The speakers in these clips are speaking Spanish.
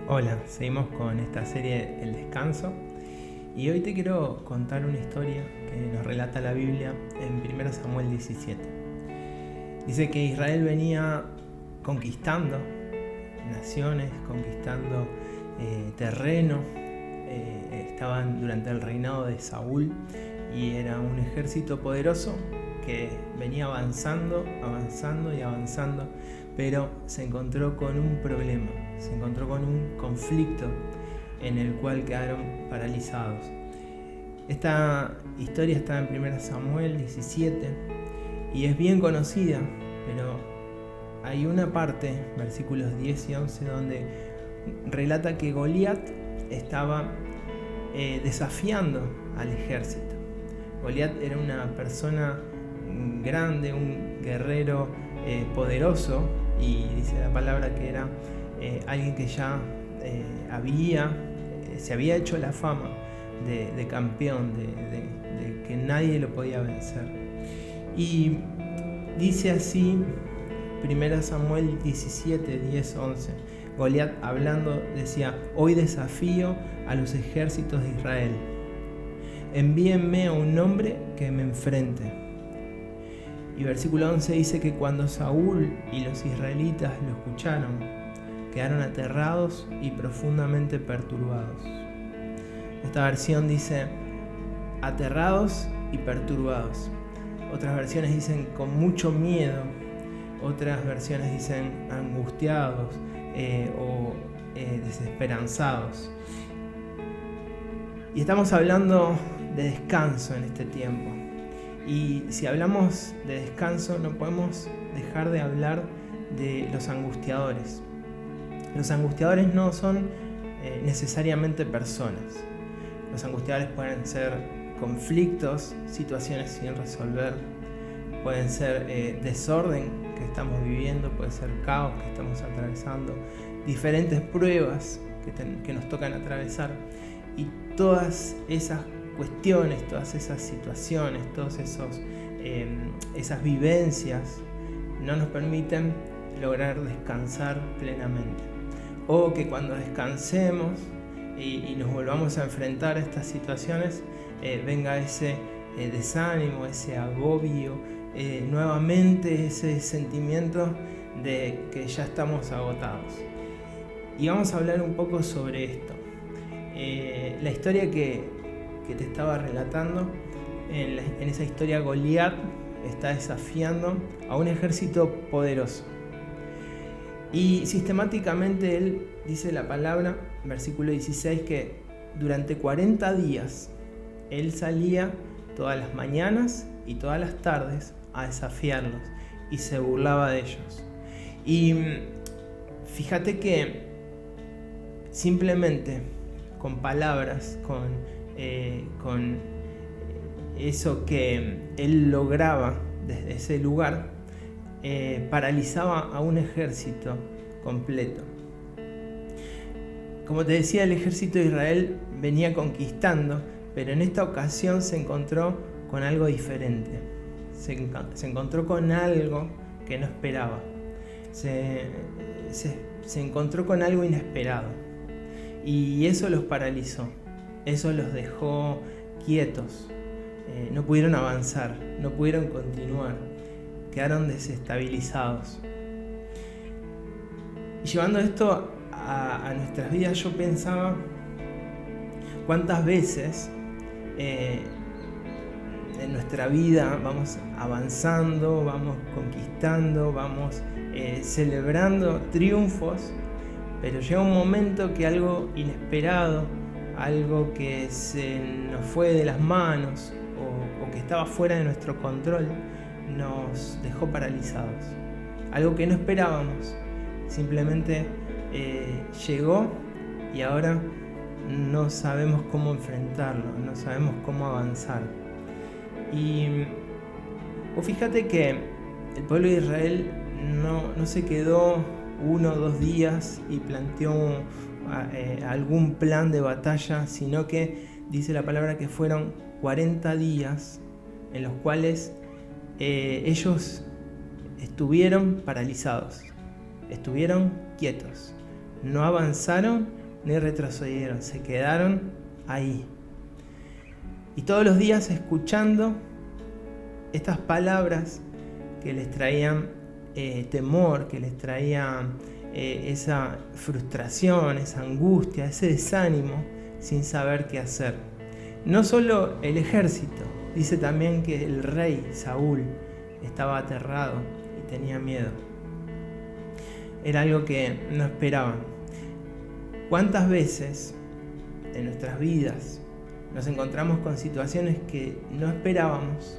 Hola, seguimos con esta serie El Descanso y hoy te quiero contar una historia que nos relata la Biblia en 1 Samuel 17. Dice que Israel venía conquistando naciones, conquistando terreno, estaban durante el reinado de Saúl y era un ejército poderoso que venía avanzando y avanzando, pero se encontró con un problema, se encontró con un conflicto en el cual quedaron paralizados. Esta historia está en 1 Samuel 17 y es bien conocida, pero hay una parte, versículos 10 y 11, donde relata que Goliat estaba desafiando al ejército. Goliat era una persona grande, un guerrero poderoso, y dice la palabra que era alguien que ya se había hecho la fama de campeón, de que nadie lo podía vencer. Y dice así 1 Samuel 17, 10, 11. Goliat hablando decía: hoy desafío a los ejércitos de Israel. Envíenme a un hombre que me enfrente. Y versículo 11 dice que cuando Saúl y los israelitas lo escucharon, quedaron aterrados y profundamente perturbados. Esta versión dice aterrados y perturbados. Otras versiones dicen con mucho miedo. Otras versiones dicen angustiados o desesperanzados. Y estamos hablando de descanso en este tiempo. Y si hablamos de descanso, no podemos dejar de hablar de los angustiadores. Los angustiadores no son necesariamente personas. Los angustiadores pueden ser conflictos, situaciones sin resolver, pueden ser desorden que estamos viviendo, puede ser caos que estamos atravesando, diferentes pruebas que nos tocan atravesar. Y todas esas cuestiones, todas esas situaciones, todas esas vivencias no nos permiten lograr descansar plenamente. O que cuando descansemos y nos volvamos a enfrentar a estas situaciones, venga ese desánimo, ese agobio, nuevamente ese sentimiento de que ya estamos agotados. Y vamos a hablar un poco sobre esto. La historia que te estaba relatando, en esa historia Goliat está desafiando a un ejército poderoso. Y sistemáticamente él dice la palabra, versículo 16, que durante 40 días él salía todas las mañanas y todas las tardes a desafiarlos y se burlaba de ellos. Y fíjate que simplemente con palabras, con eso que él lograba desde ese lugar, paralizaba a un ejército completo. Como te decía, el ejército de Israel venía conquistando, pero en esta ocasión se encontró con algo diferente. Se encontró con algo que no esperaba. Se encontró con algo inesperado. Y eso los paralizó. Eso los dejó quietos. No pudieron avanzar, no pudieron continuar. Quedaron desestabilizados. Y llevando esto a nuestras vidas, yo pensaba cuántas veces en nuestra vida vamos avanzando, vamos conquistando, vamos celebrando triunfos, pero llega un momento que algo inesperado, algo que se nos fue de las manos o que estaba fuera de nuestro control, nos dejó paralizados. Algo que no esperábamos, simplemente llegó y ahora no sabemos cómo enfrentarlo, no sabemos cómo avanzar. Y fíjate que el pueblo de Israel no se quedó 1 o 2 días y planteó algún plan de batalla, sino que dice la palabra que fueron 40 días en los cuales ellos estuvieron paralizados, estuvieron quietos, no avanzaron ni retrocedieron, se quedaron ahí. Y todos los días escuchando estas palabras que les traían temor, que les traían esa frustración, esa angustia, ese desánimo, sin saber qué hacer. No solo el ejército, dice también que el rey Saúl estaba aterrado y tenía miedo. Era algo que no esperaban. ¿Cuántas veces en nuestras vidas nos encontramos con situaciones que no esperábamos,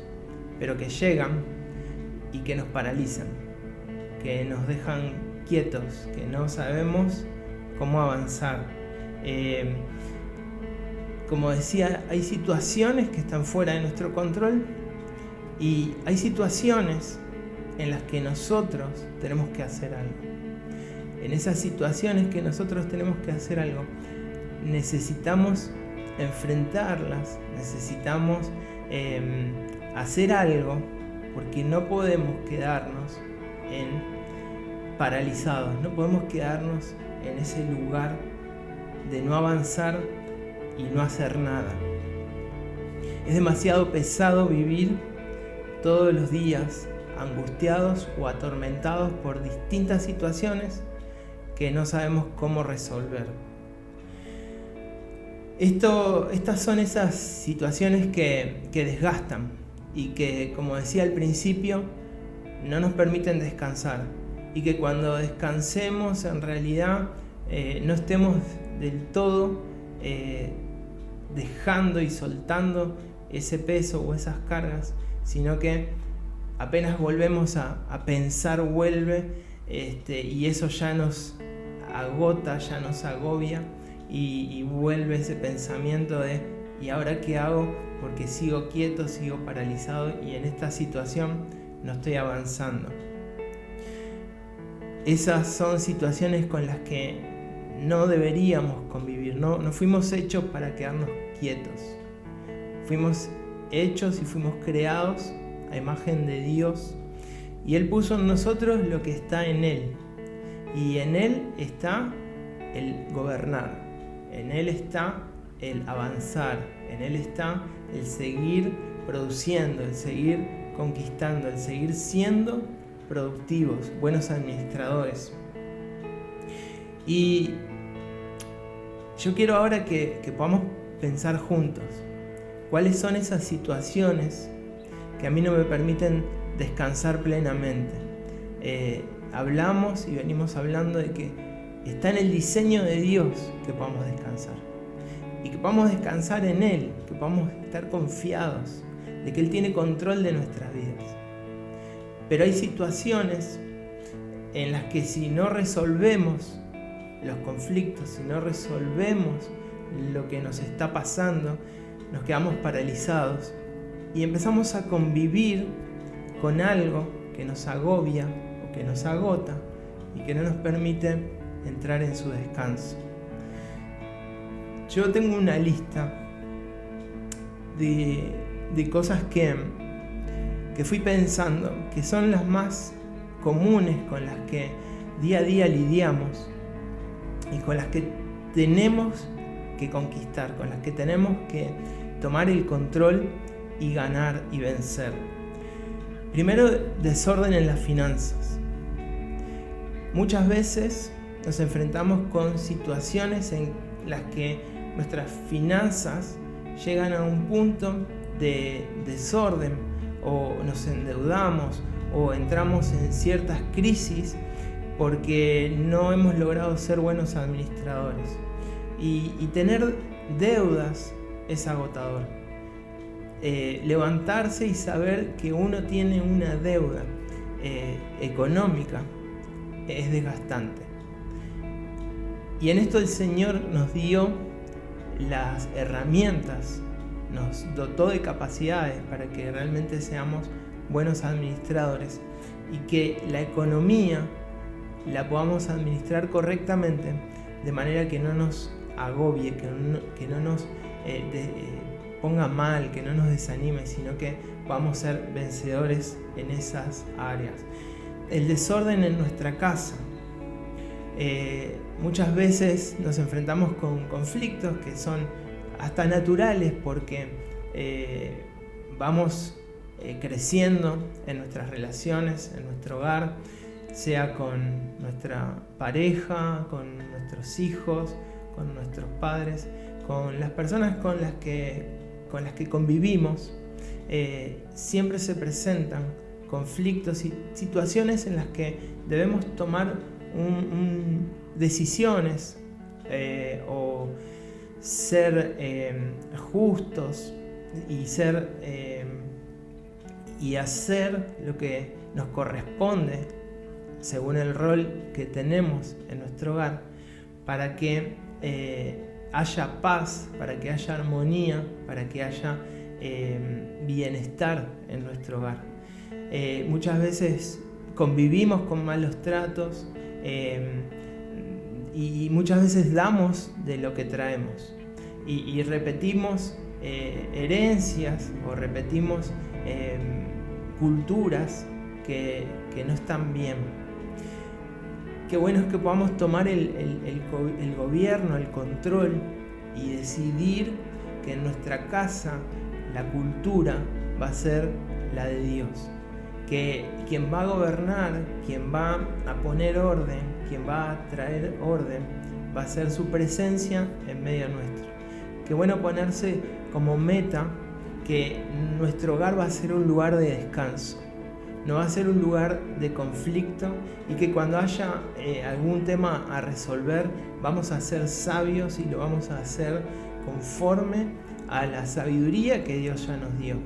pero que llegan y que nos paralizan, que nos dejan quietos, que no sabemos cómo avanzar? Como decía, hay situaciones que están fuera de nuestro control y hay situaciones en las que nosotros tenemos que hacer algo. En esas situaciones que nosotros tenemos que hacer algo, necesitamos enfrentarlas, necesitamos hacer algo, porque no podemos quedarnos paralizados, no podemos quedarnos en ese lugar de no avanzar y no hacer nada. Es demasiado pesado vivir todos los días angustiados o atormentados por distintas situaciones que no sabemos cómo resolver. Estas son esas situaciones que desgastan y que, como decía al principio, no nos permiten descansar, y que cuando descansemos en realidad no estemos del todo dejando y soltando ese peso o esas cargas, sino que apenas volvemos a pensar, vuelve, y eso ya nos agota, ya nos agobia, y vuelve ese pensamiento de ¿y ahora qué hago? Porque sigo quieto, sigo paralizado y en esta situación no estoy avanzando. Esas son situaciones con las que no deberíamos convivir. No fuimos hechos para quedarnos quietos. Fuimos hechos y fuimos creados a imagen de Dios, y Él puso en nosotros lo que está en Él, y en Él está el gobernar, en Él está el avanzar, en Él está el seguir produciendo, el seguir conquistando, el seguir siendo productivos, buenos administradores. Y yo quiero ahora que podamos pensar juntos cuáles son esas situaciones que a mí no me permiten descansar plenamente. Hablamos y venimos hablando de que está en el diseño de Dios que podamos descansar, y que podamos descansar en Él, que podamos estar confiados de que Él tiene control de nuestras vidas. Pero hay situaciones en las que si no resolvemos los conflictos, si no resolvemos lo que nos está pasando, nos quedamos paralizados y empezamos a convivir con algo que nos agobia o que nos agota y que no nos permite entrar en su descanso. Yo tengo una lista de cosas que fui pensando, que son las más comunes con las que día a día lidiamos y con las que tenemos que conquistar, con las que tenemos que tomar el control y ganar y vencer. Primero, desorden en las finanzas. Muchas veces nos enfrentamos con situaciones en las que nuestras finanzas llegan a un punto de desorden, o nos endeudamos o entramos en ciertas crisis porque no hemos logrado ser buenos administradores. Y tener deudas es agotador. Levantarse y saber que uno tiene una deuda económica es desgastante. Y en esto el Señor nos dio las herramientas, nos dotó de capacidades para que realmente seamos buenos administradores y que la economía la podamos administrar correctamente, de manera que no nos agobie, que no nos ponga mal, que no nos desanime, sino que podamos ser vencedores en esas áreas. El desorden en nuestra casa, Muchas veces nos enfrentamos con conflictos que son hasta naturales porque vamos creciendo en nuestras relaciones, en nuestro hogar, sea con nuestra pareja, con nuestros hijos, con nuestros padres, con las personas con las que convivimos. Siempre se presentan conflictos y situaciones en las que debemos tomar decisiones o ser justos y hacer lo que nos corresponde según el rol que tenemos en nuestro hogar, para que haya paz, para que haya armonía, para que haya bienestar en nuestro hogar. Muchas veces convivimos con malos tratos y muchas veces damos de lo que traemos y repetimos herencias o repetimos culturas que no están bien. Qué bueno es que podamos tomar el gobierno, el control y decidir que en nuestra casa la cultura va a ser la de Dios. Que quien va a gobernar, quien va a poner orden, quien va a traer orden, va a ser su presencia en medio nuestro. Qué bueno ponerse como meta que nuestro hogar va a ser un lugar de descanso. No va a ser un lugar de conflicto y que cuando haya algún tema a resolver vamos a ser sabios y lo vamos a hacer conforme a la sabiduría que Dios ya nos dio.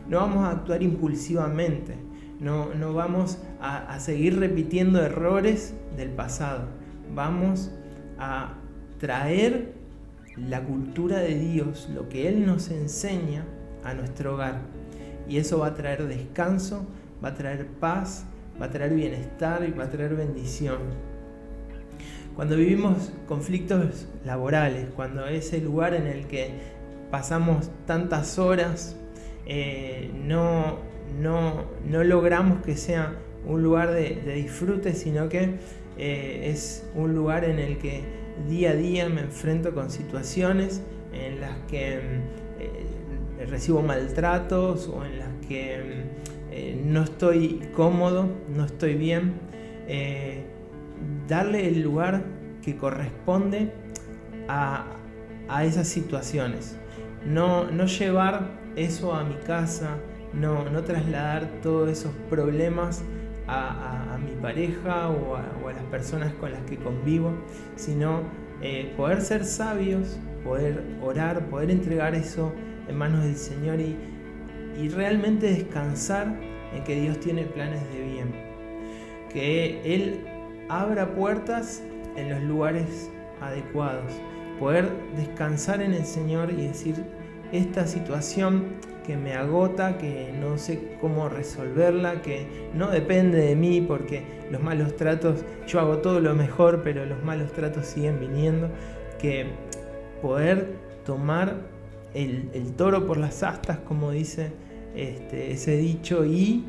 No vamos a actuar impulsivamente, no vamos a seguir repitiendo errores del pasado. Vamos a traer la cultura de Dios, lo que Él nos enseña a nuestro hogar. Y eso va a traer descanso, va a traer paz, va a traer bienestar y va a traer bendición. Cuando vivimos conflictos laborales, cuando ese lugar en el que pasamos tantas horas, no logramos que sea un lugar de disfrute, sino que es un lugar en el que día a día me enfrento con situaciones en las que recibo maltratos o en las que no estoy cómodo, no estoy bien. Darle el lugar que corresponde a esas situaciones. No llevar eso a mi casa, no trasladar todos esos problemas a mi pareja o a las personas con las que convivo, sino poder ser sabios, poder orar, poder entregar eso en manos del Señor y realmente descansar en que Dios tiene planes de bien. Que Él abra puertas en los lugares adecuados. Poder descansar en el Señor y decir, esta situación que me agota, que no sé cómo resolverla, que no depende de mí porque los malos tratos, yo hago todo lo mejor, pero los malos tratos siguen viniendo. Que poder tomar el toro por las astas, como dice ese dicho, y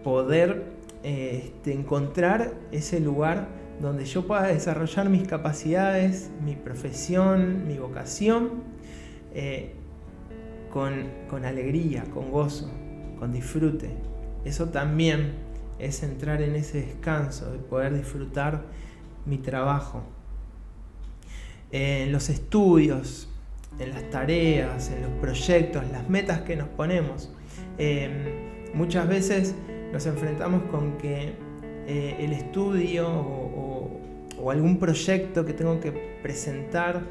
poder encontrar ese lugar donde yo pueda desarrollar mis capacidades, mi profesión, mi vocación, con alegría, con gozo, con disfrute. Eso también es entrar en ese descanso de poder disfrutar mi trabajo. En los estudios, en las tareas, en los proyectos, las metas que nos ponemos. Muchas veces nos enfrentamos con que el estudio o algún proyecto que tengo que presentar,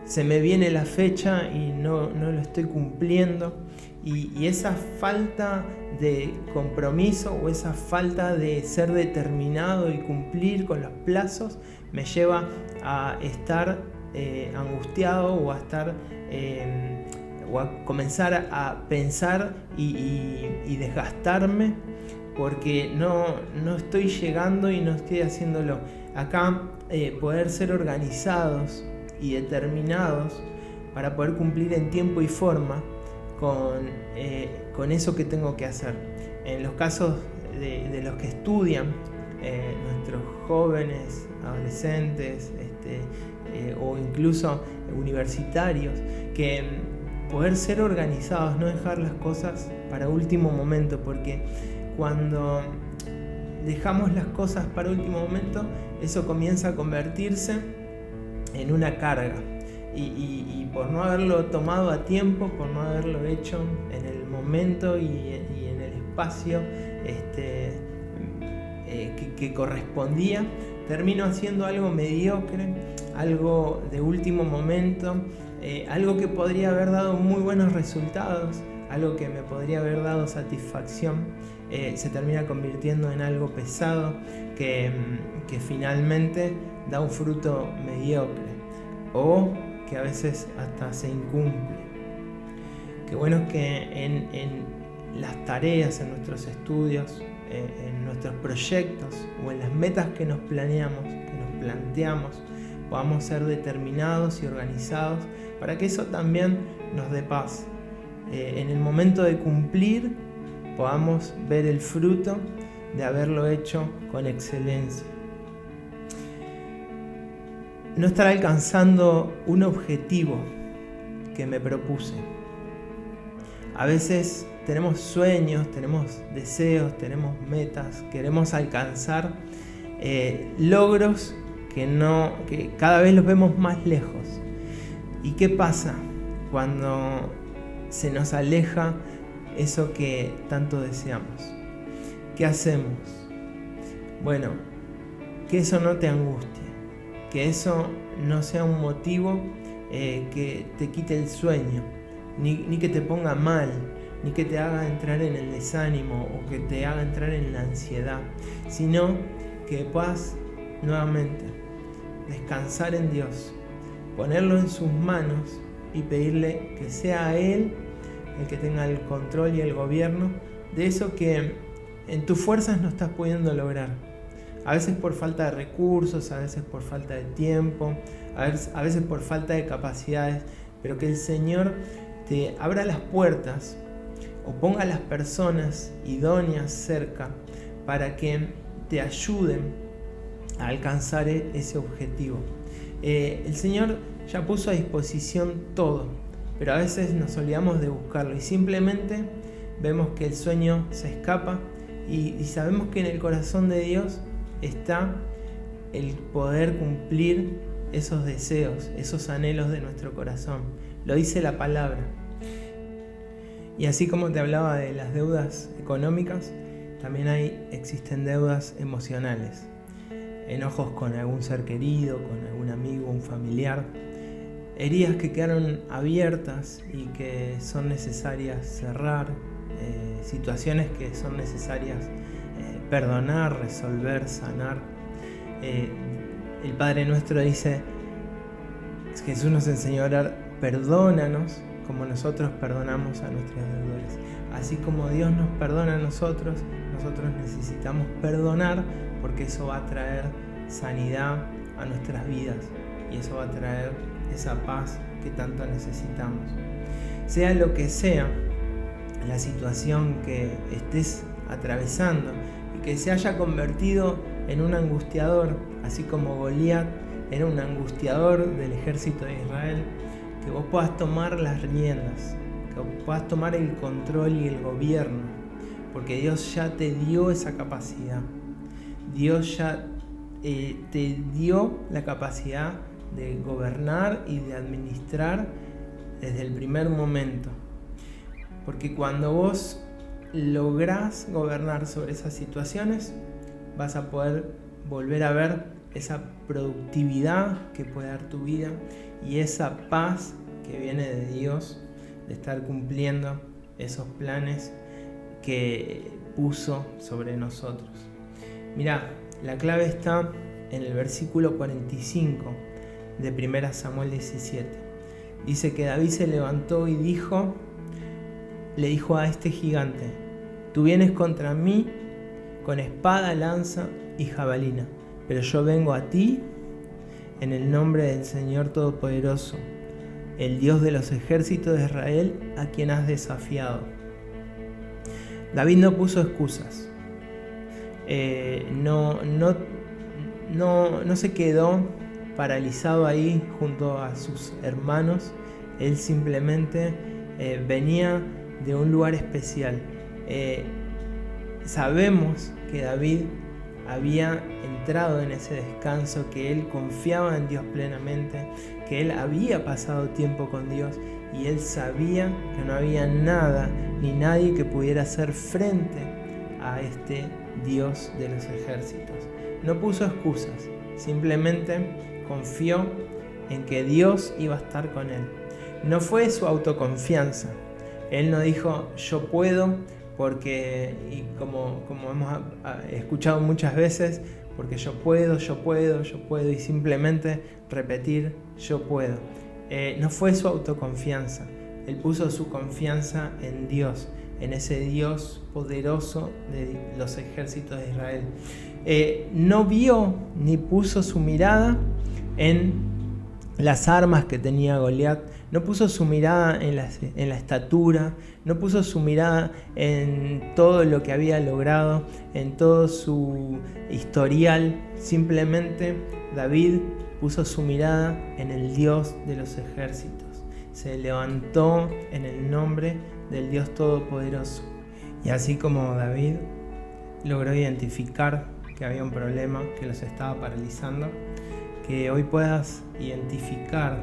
se me viene la fecha y no lo estoy cumpliendo. Y esa falta de compromiso o esa falta de ser determinado y cumplir con los plazos me lleva a estar angustiado o a estar o a comenzar a pensar y desgastarme porque no estoy llegando y no estoy haciéndolo. Acá poder ser organizados y determinados para poder cumplir en tiempo y forma con eso que tengo que hacer. En los casos de los que estudian, nuestros jóvenes, adolescentes, o incluso universitarios, que poder ser organizados, no dejar las cosas para último momento, porque cuando dejamos las cosas para último momento, eso comienza a convertirse en una carga. Y por no haberlo tomado a tiempo, por no haberlo hecho en el momento y en el espacio que correspondía, termino haciendo algo mediocre, algo de último momento, algo que podría haber dado muy buenos resultados, algo que me podría haber dado satisfacción, se termina convirtiendo en algo pesado que finalmente da un fruto mediocre o que a veces hasta se incumple. Qué bueno es que en las tareas, en nuestros estudios, en nuestros proyectos o en las metas que nos planeamos, que nos planteamos, podamos ser determinados y organizados para que eso también nos dé paz. En el momento de cumplir podamos ver el fruto de haberlo hecho con excelencia. No estar alcanzando un objetivo que me propuse. A veces tenemos sueños, tenemos deseos, tenemos metas, queremos alcanzar logros que cada vez los vemos más lejos. ¿Y qué pasa cuando se nos aleja eso que tanto deseamos? ¿Qué hacemos? Bueno, que eso no te angustie, que eso no sea un motivo que te quite el sueño, ni que te ponga mal, ni que te haga entrar en el desánimo o que te haga entrar en la ansiedad, sino que puedas nuevamente descansar en Dios, ponerlo en sus manos y pedirle que sea Él el que tenga el control y el gobierno de eso que en tus fuerzas no estás pudiendo lograr. A veces por falta de recursos, a veces por falta de tiempo, a veces por falta de capacidades, pero que el Señor te abra las puertas o ponga a las personas idóneas cerca para que te ayuden a alcanzar ese objetivo. El Señor ya puso a disposición todo, pero a veces nos olvidamos de buscarlo y simplemente vemos que el sueño se escapa y sabemos que en el corazón de Dios está el poder cumplir esos deseos, esos anhelos de nuestro corazón. Lo dice la palabra. Y así como te hablaba de las deudas económicas, también existen deudas emocionales. Enojos con algún ser querido, con algún amigo, un familiar. Heridas que quedaron abiertas y que son necesarias cerrar. Situaciones que son necesarias perdonar, resolver, sanar. El Padre Nuestro dice, Jesús nos enseñó a orar, perdónanos como nosotros perdonamos a nuestros deudores. Así como Dios nos perdona a nosotros necesitamos perdonar, porque eso va a traer sanidad a nuestras vidas y eso va a traer esa paz que tanto necesitamos. Sea lo que sea la situación que estés atravesando y que se haya convertido en un angustiador, así como Goliat era un angustiador del ejército de Israel, que vos puedas tomar las riendas, que vos puedas tomar el control y el gobierno, porque Dios ya te dio esa capacidad. Dios ya te dio la capacidad de gobernar y de administrar desde el primer momento. Porque cuando vos lográs gobernar sobre esas situaciones, vas a poder volver a ver esa productividad que puede dar tu vida y esa paz que viene de Dios, de estar cumpliendo esos planes que puso sobre nosotros. Mirá, la clave está en el versículo 45 de 1 Samuel 17. Dice que David se levantó y le dijo a este gigante: tú vienes contra mí con espada, lanza y jabalina, pero yo vengo a ti en el nombre del Señor Todopoderoso, el Dios de los ejércitos de Israel, a quien has desafiado. David no puso excusas. no se quedó paralizado ahí junto a sus hermanos. Él simplemente venía de un lugar especial. Sabemos que David había entrado en ese descanso, que él confiaba en Dios plenamente, que él había pasado tiempo con Dios y él sabía que no había nada ni nadie que pudiera hacer frente a este Dios de los ejércitos. No puso excusas, simplemente confió en que Dios iba a estar con él. No fue su autoconfianza. Él no dijo yo puedo porque, y como hemos escuchado muchas veces, porque yo puedo y simplemente repetir yo puedo. No fue su autoconfianza. Él puso su confianza en Dios, en ese Dios poderoso de los ejércitos de Israel. No vio ni puso su mirada en las armas que tenía Goliat, no puso su mirada en la estatura, no puso su mirada en todo lo que había logrado, en todo su historial. Simplemente David puso su mirada en el Dios de los ejércitos. Se levantó en el nombre del Dios Todopoderoso. Y así como David logró identificar que había un problema que los estaba paralizando, que hoy puedas identificar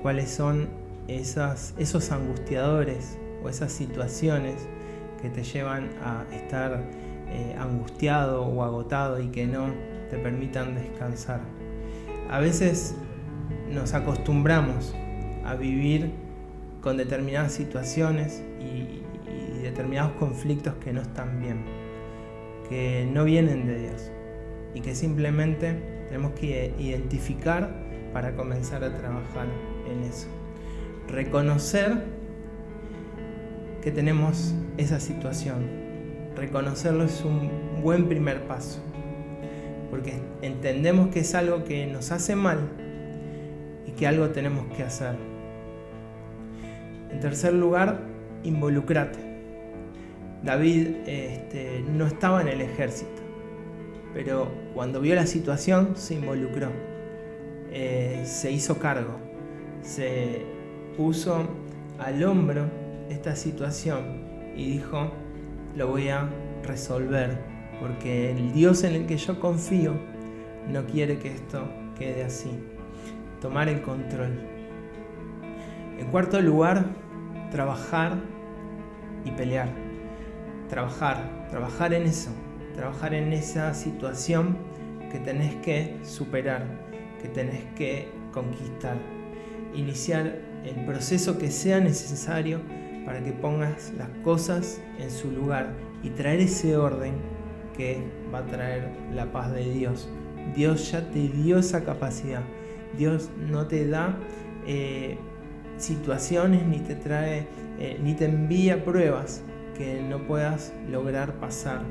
cuáles son esos angustiadores o esas situaciones que te llevan a estar angustiado o agotado y que no te permitan descansar. A veces nos acostumbramos a vivir con determinadas situaciones y determinados conflictos que no están bien, que no vienen de Dios y que simplemente tenemos que identificar para comenzar a trabajar en eso. Reconocer que tenemos esa situación. Reconocerlo es un buen primer paso, porque entendemos que es algo que nos hace mal y que algo tenemos que hacer. En tercer lugar, involucrate. David no estaba en el ejército, pero cuando vio la situación se involucró, se hizo cargo, se puso al hombro esta situación y dijo, lo voy a resolver, porque el Dios en el que yo confío no quiere que esto quede así. Tomar el control. En cuarto lugar, trabajar y pelear. Trabajar en eso. Trabajar en esa situación que tenés que superar, que tenés que conquistar. Iniciar el proceso que sea necesario para que pongas las cosas en su lugar y traer ese orden que va a traer la paz de Dios. Dios ya te dio esa capacidad. Dios no te da situaciones ni te trae ni te envía pruebas que no puedas lograr pasar.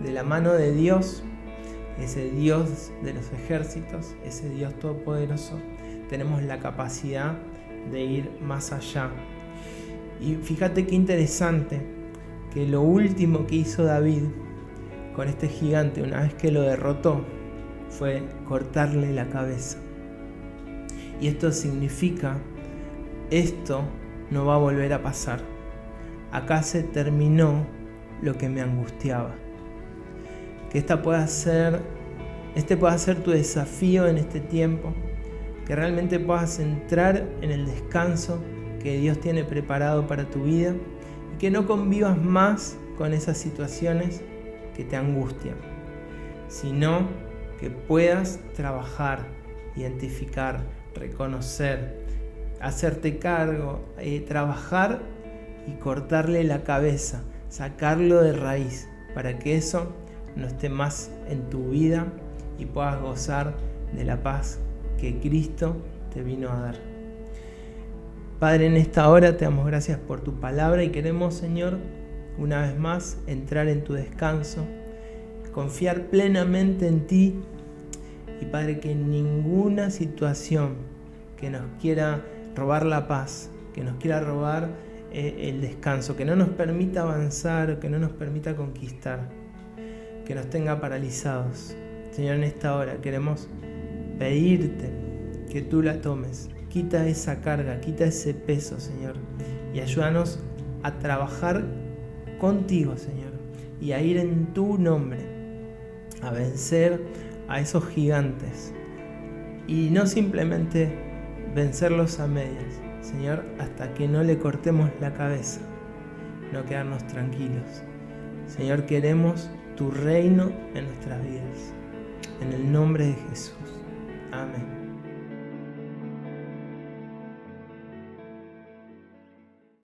De la mano de Dios, ese Dios de los ejércitos, ese Dios todopoderoso, tenemos la capacidad de ir más allá. Y fíjate qué interesante que lo último que hizo David con este gigante, una vez que lo derrotó, fue cortarle la cabeza. Y esto significa, esto no va a volver a pasar. Acá se terminó lo que me angustiaba. Que este pueda ser tu desafío en este tiempo, que realmente puedas entrar en el descanso que Dios tiene preparado para tu vida y que no convivas más con esas situaciones que te angustian, sino que puedas trabajar, identificar, reconocer, hacerte cargo, trabajar y cortarle la cabeza, sacarlo de raíz para que eso no esté más en tu vida y puedas gozar de la paz que Cristo te vino a dar. Padre, en esta hora te damos gracias por tu palabra y queremos, Señor, una vez más entrar en tu descanso, confiar plenamente en ti y, Padre, que ninguna situación que nos quiera robar la paz, que nos quiera robar el descanso, que no nos permita avanzar, que no nos permita conquistar, que nos tenga paralizados. Señor, en esta hora queremos pedirte que tú la tomes. Quita esa carga, quita ese peso, Señor, y ayúdanos a trabajar contigo, Señor, y a ir en tu nombre, a vencer a esos gigantes, y no simplemente vencerlos a medias, Señor, hasta que no le cortemos la cabeza, no quedarnos tranquilos. Señor, queremos tu reino en nuestras vidas, en el nombre de Jesús. Amén.